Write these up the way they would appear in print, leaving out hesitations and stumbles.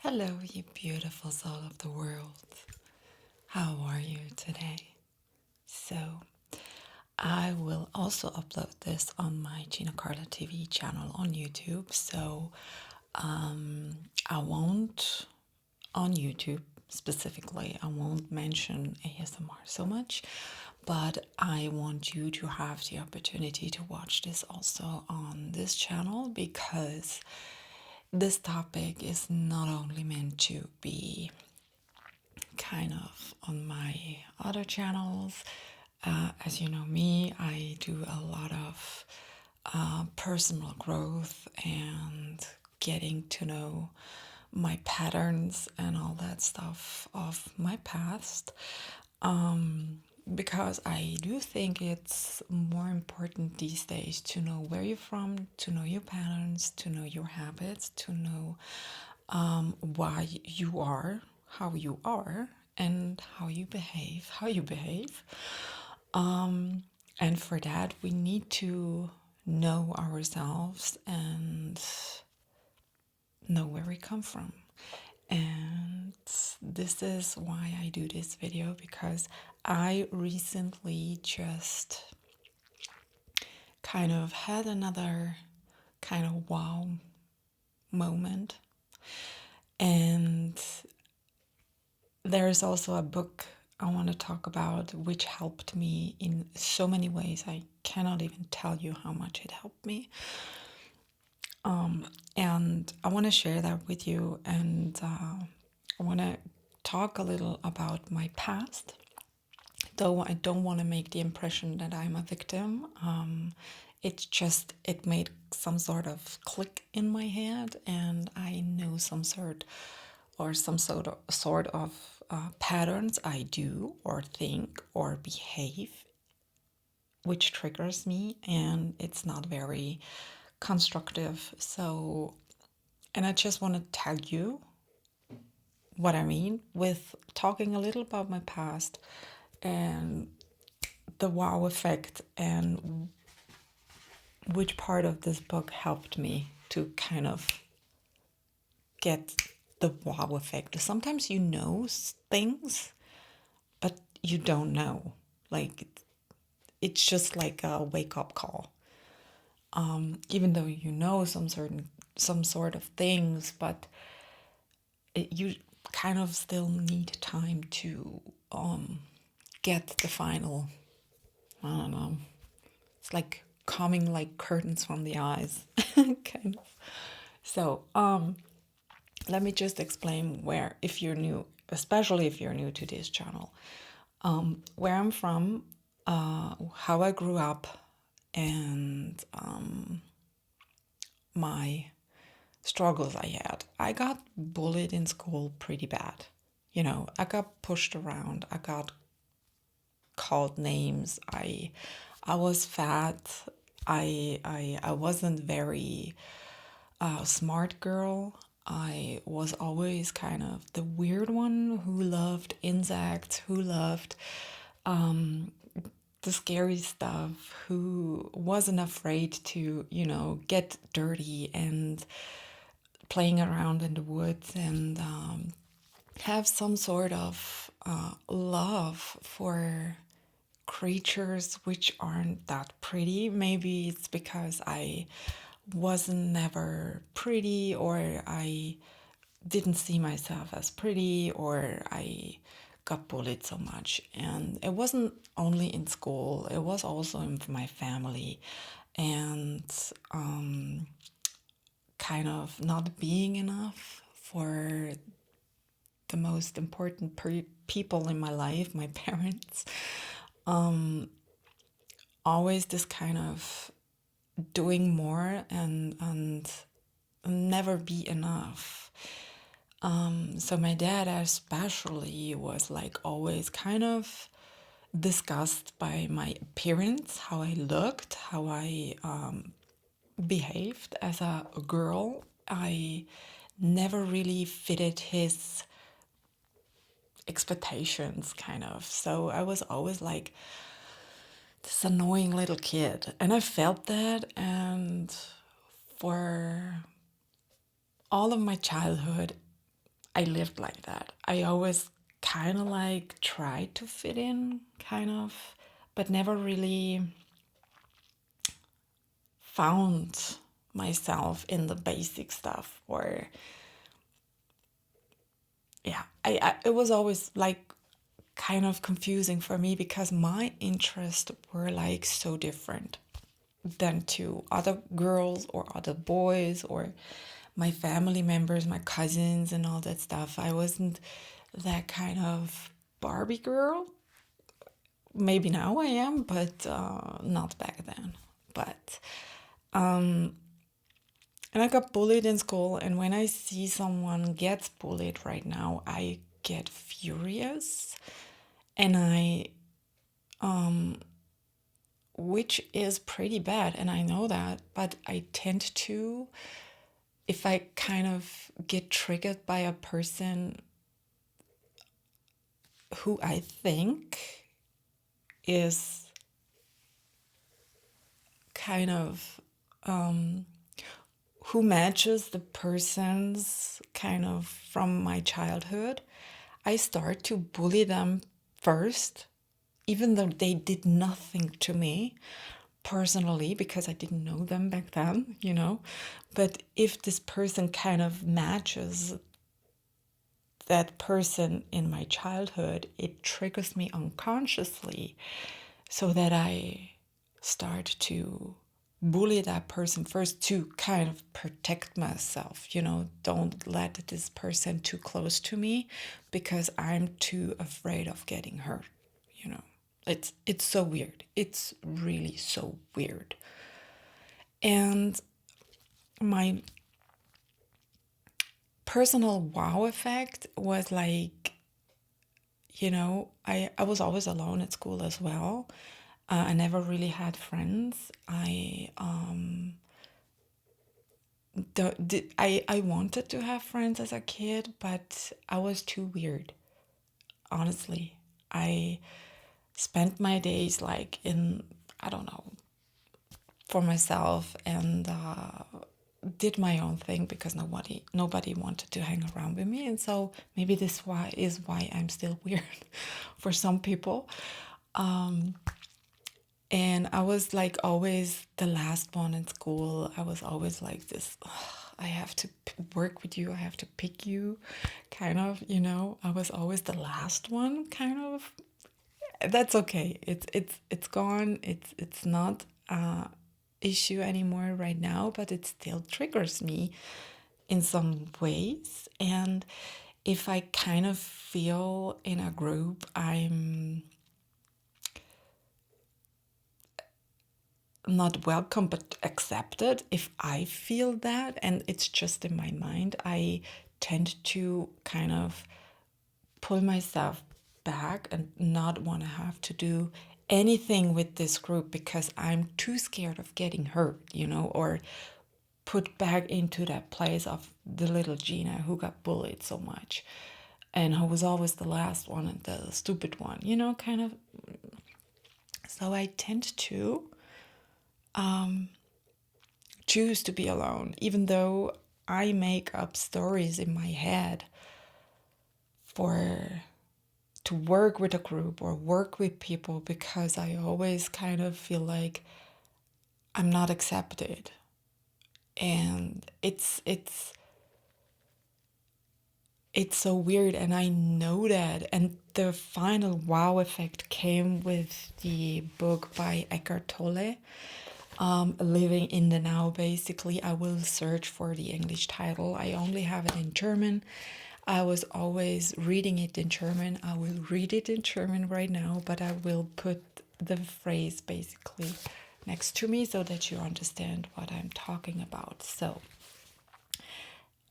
Hello, you beautiful soul of the world. How are you today? So, I will also upload this on my Gina Carla TV channel on YouTube. So, I won't, on YouTube specifically, I won't mention ASMR so much, but I want you to have the opportunity to watch this also on this channel because this topic is not only meant to be kind of on my other channels. As you know me, I do a lot of personal growth and getting to know my patterns and all that stuff of my past. Because I do think it's more important these days to know where you're from, to know your patterns, to know your habits, to know why you are how you are and how you behave. And for that, we need to know ourselves and know where we come from. And this is why I do this video, because I recently just kind of had another kind of wow moment. And there is also a book I want to talk about which helped me in so many ways. I cannot even tell you how much it helped me. And I want to share that with you. And I want to talk a little about my past, though I don't want to make the impression that I'm a victim. It's just, it made some sort of click in my head, and I know some sort of patterns I do or think or behave, which triggers me, and it's not very constructive. So, and I just want to tell you what I mean with talking a little about my past and the wow effect, and which part of this book helped me to kind of get the wow effect. Sometimes you know things, but you don't know. Like, it's just like a wake up call. Even though you know some sort of things, but you kind of still need time to get the final. I don't know. It's like coming like curtains from the eyes, kind of. So, let me just explain where, if you're new, especially if you're new to this channel, where I'm from, how I grew up, and my struggles I had. I got bullied in school pretty bad. You know, I got pushed around. I got called names. I was fat. I wasn't very smart girl. I was always kind of the weird one who loved insects, who loved the scary stuff, who wasn't afraid to, get dirty and playing around in the woods, and have some sort of love for creatures which aren't that pretty. Maybe it's because I wasn't never pretty, or I didn't see myself as pretty, or I got bullied so much. And it wasn't only in school, it was also in my family. And kind of not being enough for the most important people in my life, my parents. Always this kind of doing more and never be enough. So my dad especially was like always kind of disgusted by my appearance, how I looked, how I behaved as a girl. I never really fitted his expectations, kind of. So I was always like this annoying little kid. And I felt that. And for all of my childhood, I lived like that. I always kind of like tried to fit in, kind of, but never really found myself in the basic stuff. Or yeah, it was always like kind of confusing for me because my interests were like so different than to other girls or other boys or my family members, my cousins, and all that stuff. I wasn't that kind of Barbie girl. Maybe now I am, but not back then. But and I got bullied in school, and when I see someone gets bullied right now, I get furious, and which is pretty bad, and I know that, but I tend to, if I kind of get triggered by a person who I think is kind of who matches the person's kind of from my childhood, I start to bully them first, even though they did nothing to me personally because I didn't know them back then, you know. But if this person kind of matches that person in my childhood, it triggers me unconsciously so that I start to bully that person first to kind of protect myself, you know, don't let this person too close to me because I'm too afraid of getting hurt, you know. It's so weird. It's really so weird. And my personal wow effect was like, you know, I was always alone at school as well. I never really had friends. I wanted to have friends as a kid, but I was too weird. Honestly, I spent my days like in, I don't know, for myself, and did my own thing because nobody wanted to hang around with me, and so maybe this is why I'm still weird for some people. And I was like always the last one in school. I was always like this, I have to work with you, I have to pick you, kind of, you know. I was always the last one, kind of. That's okay. It's gone. It's not a issue anymore right now, but it still triggers me in some ways. And if I kind of feel in a group I'm not welcome but accepted, if I feel that and it's just in my mind, I tend to kind of pull myself back and not want to have to do anything with this group because I'm too scared of getting hurt, you know, or put back into that place of the little Gina who got bullied so much and who was always the last one and the stupid one, you know, kind of. So I tend to choose to be alone, even though I make up stories in my head for to work with a group or work with people because I always kind of feel like I'm not accepted. And it's so weird, and I know that. And the final wow effect came with the book by Eckhart Tolle, Living in the Now, basically. I will search for the English title. I only have it in German. I was always reading it in German. I will read it in German right now, but I will put the phrase basically next to me so that you understand what I'm talking about. So,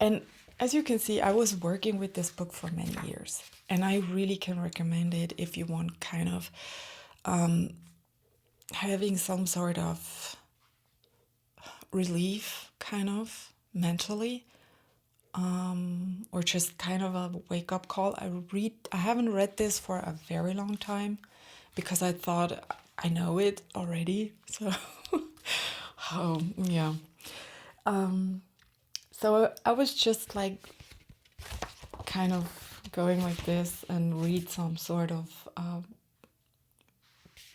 and as you can see, I was working with this book for many years, and I really can recommend it if you want kind of having some sort of relief, kind of mentally, or just kind of a wake up call. I haven't read this for a very long time because I thought I know it already. So, yeah. So I was just like kind of going like this and read some sort of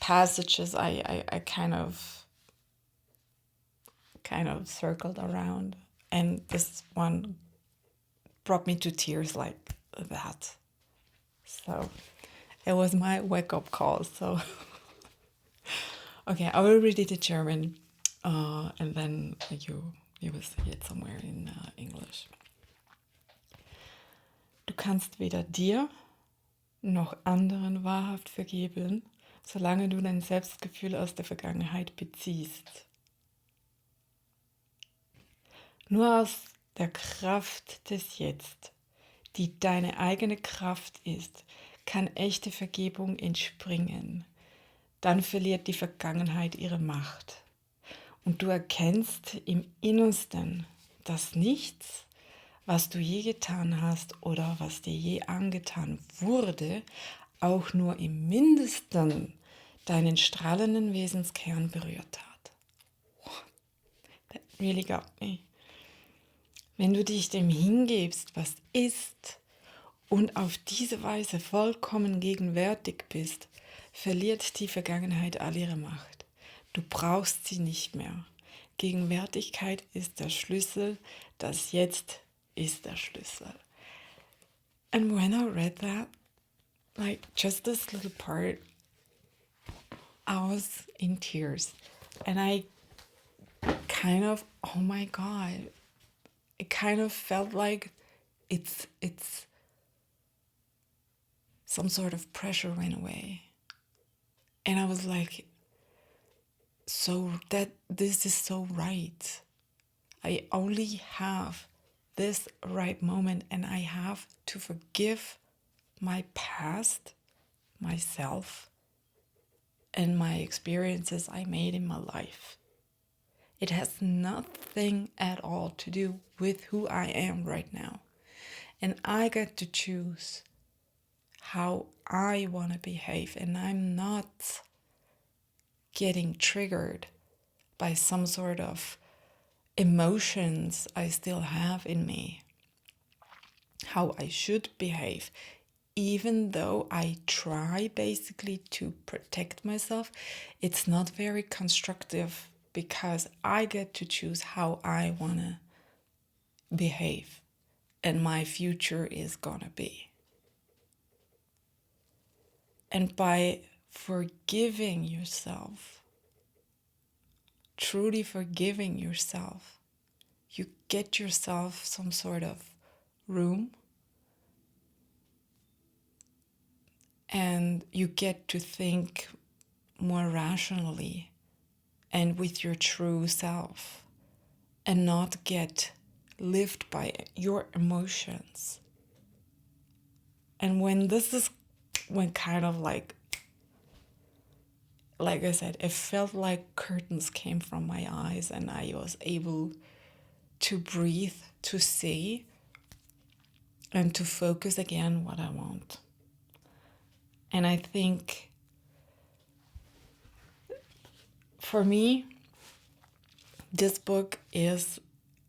passages I kind of circled around, and this one brought me to tears like that. So it was my wake-up call. So okay, I will read it in German, and then you will see it somewhere in English. Du kannst weder dir noch anderen wahrhaft vergeben, solange du dein Selbstgefühl aus der Vergangenheit beziehst. Nur aus der Kraft des Jetzt, die deine eigene Kraft ist, kann echte Vergebung entspringen. Dann verliert die Vergangenheit ihre Macht. Und du erkennst im Innersten, dass nichts, was du je getan hast oder was dir je angetan wurde, auch nur im Mindesten deinen strahlenden Wesenskern berührt hat. That really got me. Wenn du dich dem hingibst, was ist, und auf diese Weise vollkommen gegenwärtig bist, verliert die Vergangenheit all ihre Macht. Du brauchst sie nicht mehr. Gegenwärtigkeit ist der Schlüssel, das Jetzt ist der Schlüssel. And when I read that, like just this little part, I was in tears. And I kind of, oh my God, it kind of felt like it's some sort of pressure went away. And I was like, so that this is so right. I only have this right moment, and I have to forgive my past, myself, and my experiences I made in my life. It has nothing at all to do with who I am right now. And I get to choose how I want to behave, and I'm not getting triggered by some sort of emotions I still have in me, how I should behave, even though I try basically to protect myself. It's not very constructive because I get to choose how I want to behave, and my future is gonna be. And by forgiving yourself, truly forgiving yourself, you get yourself some sort of room, and you get to think more rationally and with your true self, and not get lived by your emotions. And when kind of like I said, it felt like curtains came from my eyes and I was able to breathe, to see, and to focus again what I want. And I think for me, this book is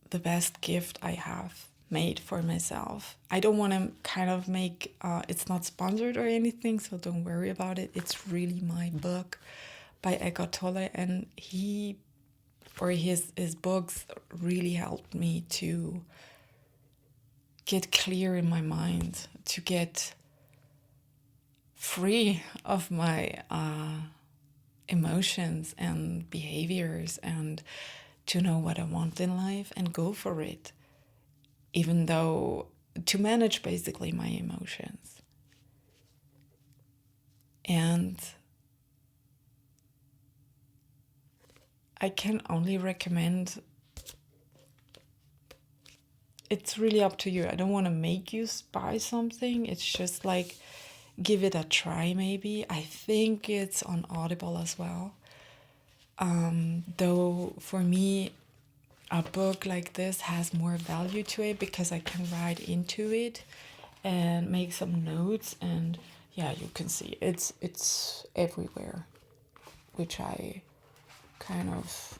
the best gift I have made for myself. I don't want to kind of make, it's not sponsored or anything, so don't worry about it. It's really my book by Eckhart Tolle, and his books really helped me to get clear in my mind, to get free of my emotions and behaviors, and to know what I want in life and go for it, even though to manage basically my emotions. And I can only recommend, it's really up to you. I don't want to make you buy something. It's just like, give it a try maybe. I think it's on Audible as well. Though for me, a book like this has more value to it because I can write into it and make some notes, and yeah, you can see it's everywhere, which I kind of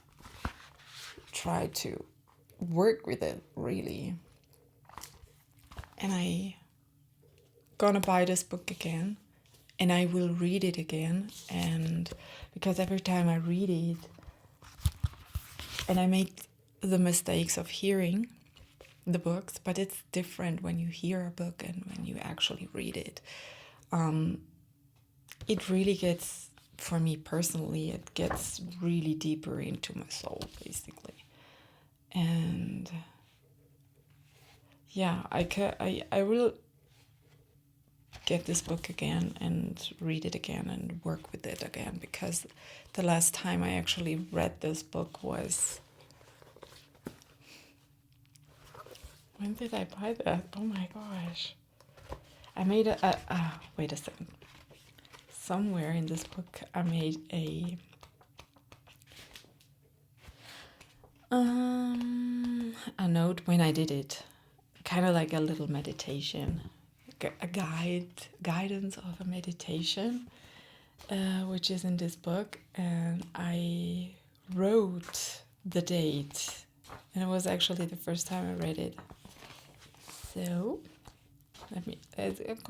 try to work with it really. And I gonna buy this book again, and I will read it again, and because every time I read it, and I make the mistakes of hearing the books, but it's different when you hear a book and when you actually read it. It really gets, for me personally, it gets really deeper into my soul, basically. And yeah, I will get this book again and read it again and work with it again, because the last time I actually read this book was, when did I buy that? Oh my gosh. I made wait a second. Somewhere in this book I made a note when I did it, kind of like a little meditation, a guidance of a meditation, which is in this book, and I wrote the date, and it was actually the first time I read it. So it's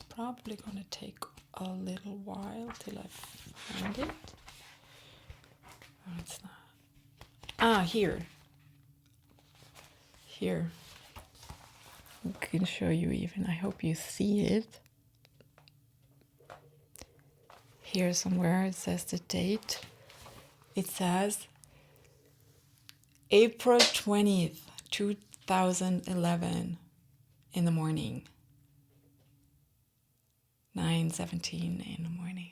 probably gonna take a little while till I find it. Oh, it's not. Ah, here. I can show you even. I hope you see it. Here somewhere it says the date. It says April 20th, 2011 in the morning. 9:17 in the morning.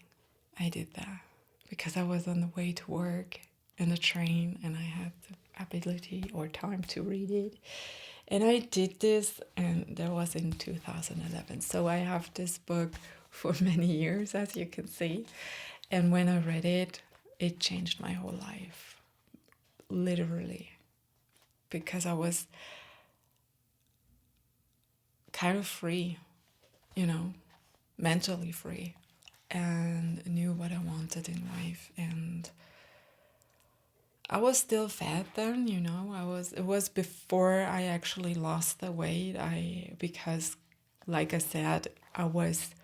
I did that because I was on the way to work in the train and I had the ability or time to read it. And I did this, and that was in 2011. So I have this book for many years, as you can see. And when I read it, it changed my whole life, literally, because I was kind of free, mentally free, and knew what I wanted in life. And I was still fat then, it was before I actually lost the weight. Because like I said, I was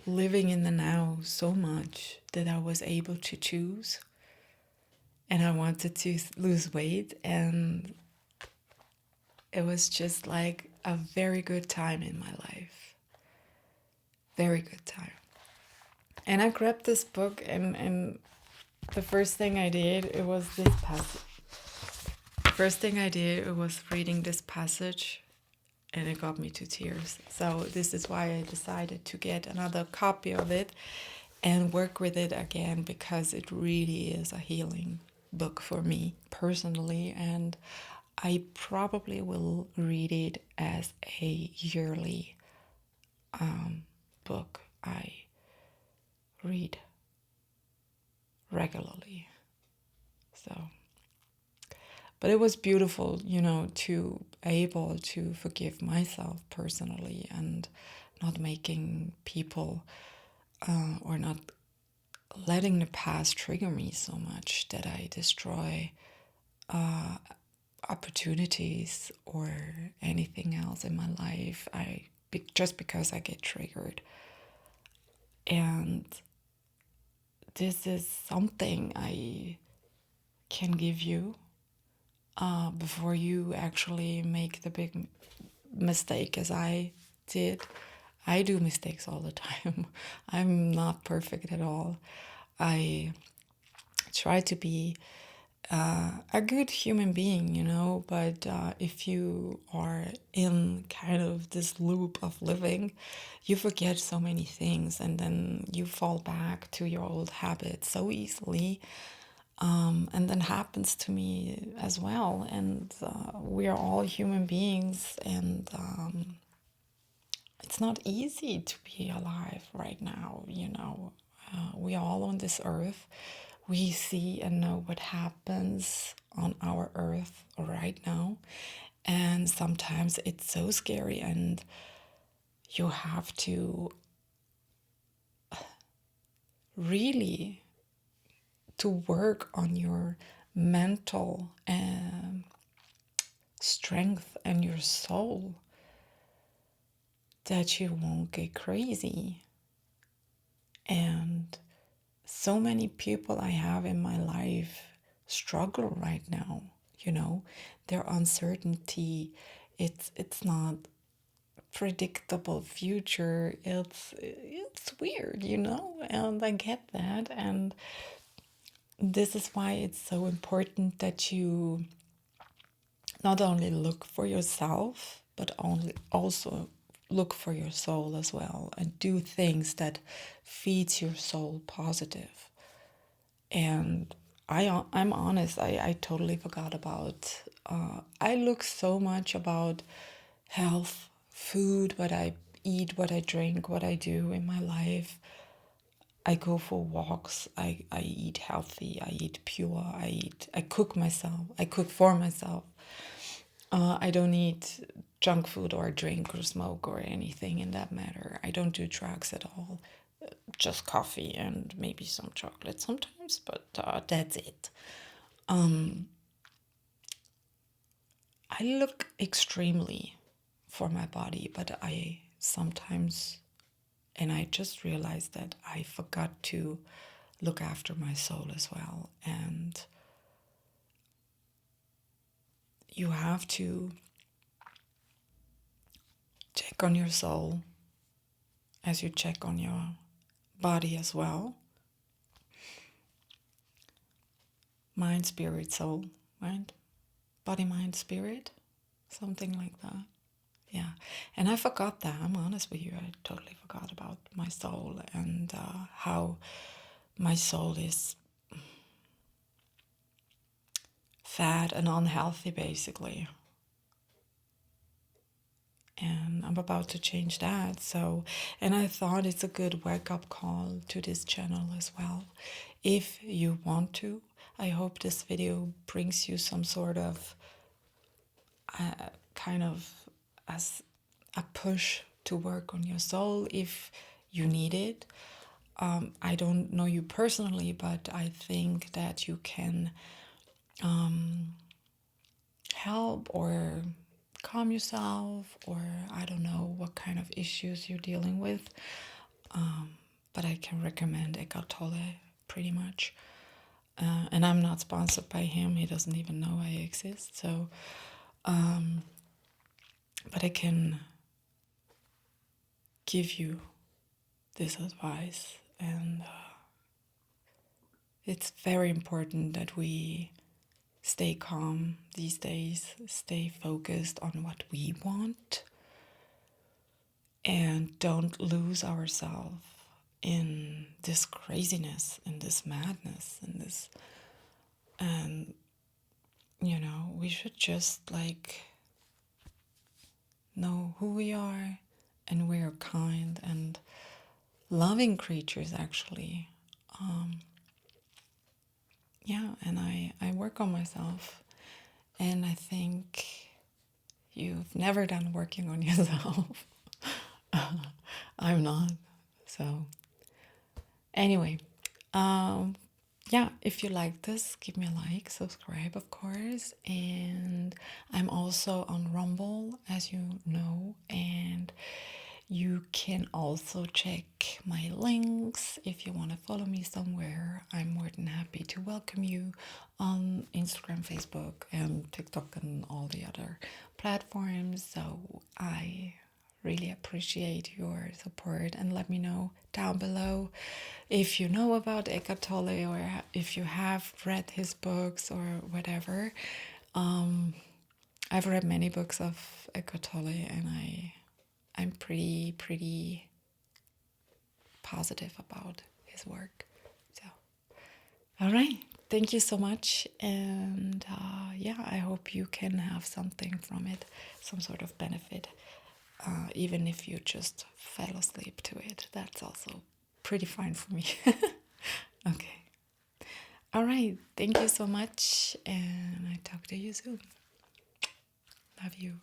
living in the now so much that I was able to choose, and I wanted to lose weight, and it was just like a very good time in my life. Very good time. And I grabbed this book, and the first thing I did, it was this passage. First thing I did, it was reading this passage, and it got me to tears. So this is why I decided to get another copy of it and work with it again, because it really is a healing book for me personally, and I probably will read it as a yearly book. I read regularly. So, but it was beautiful, to able to forgive myself personally, and not making people or not letting the past trigger me so much that I destroy opportunities or anything else in my life. Just because I get triggered. And this is something I can give you before you actually make the big mistake as I did. I do mistakes all the time. I'm not perfect at all. I try to be a good human being, but if you are in kind of this loop of living, you forget so many things, and then you fall back to your old habits so easily. And then happens to me as well. And we are all human beings, and it's not easy to be alive right now, we are all on this earth. We see and know what happens on our earth right now. And sometimes it's so scary, and you have to really to work on your mental strength and your soul that you won't get crazy. And so many people I have in my life struggle right now, you know, their uncertainty, it's not predictable future. It's weird, you know, and I get that. And this is why it's so important that you not only look for yourself, but only also look for your soul as well, and do things that feeds your soul positive. And I'm honest, I totally forgot about, I look so much about health, food, what I eat, what I drink, what I do in my life. I go for walks, I eat healthy, I eat pure, I cook myself, I cook for myself. I don't eat junk food or drink or smoke or anything in that matter. I don't do drugs at all. Just coffee and maybe some chocolate sometimes, but that's it. I look extremely for my body, but I sometimes, and I just realized that I forgot to look after my soul as well. And you have to check on your soul as you check on your body as well. Mind, spirit, soul, right? Body, mind, spirit, something like that. Yeah. And I forgot that. I'm honest with you. I totally forgot about my soul and how my soul is fat and unhealthy, basically. And I'm about to change that. So, and I thought it's a good wake up call to this channel as well. If you want to, I hope this video brings you some sort of kind of as a push to work on your soul if you need it. I don't know you personally, but I think that you can help or calm yourself, or I don't know what kind of issues you're dealing with. But I can recommend Eckhart Tolle pretty much. And I'm not sponsored by him. He doesn't even know I exist. So, but I can give you this advice. And it's very important that we stay calm these days, stay focused on what we want, and don't lose ourselves in this craziness, in this madness, in this. And, you know, we should just like know who we are, and we're kind and loving creatures, actually. Yeah, and I work on myself, and I think you've never done working on yourself. I'm not. So, anyway, yeah, if you like this, give me a like, subscribe, of course. And I'm also on Rumble, as you know, and you can also check my links if you want to follow me somewhere. I'm more than happy to welcome you on Instagram, Facebook, and TikTok, and all the other platforms. So I really appreciate your support, and let me know down below if you know about Eckhart Tolle, or if you have read his books or whatever. I've read many books of Eckhart Tolle, and I'm pretty positive about his work. So, all right, thank you so much, and yeah, I hope you can have something from it, some sort of benefit, even if you just fell asleep to it. That's also pretty fine for me. Okay. All right, thank you so much, and I talk to you soon. Love you.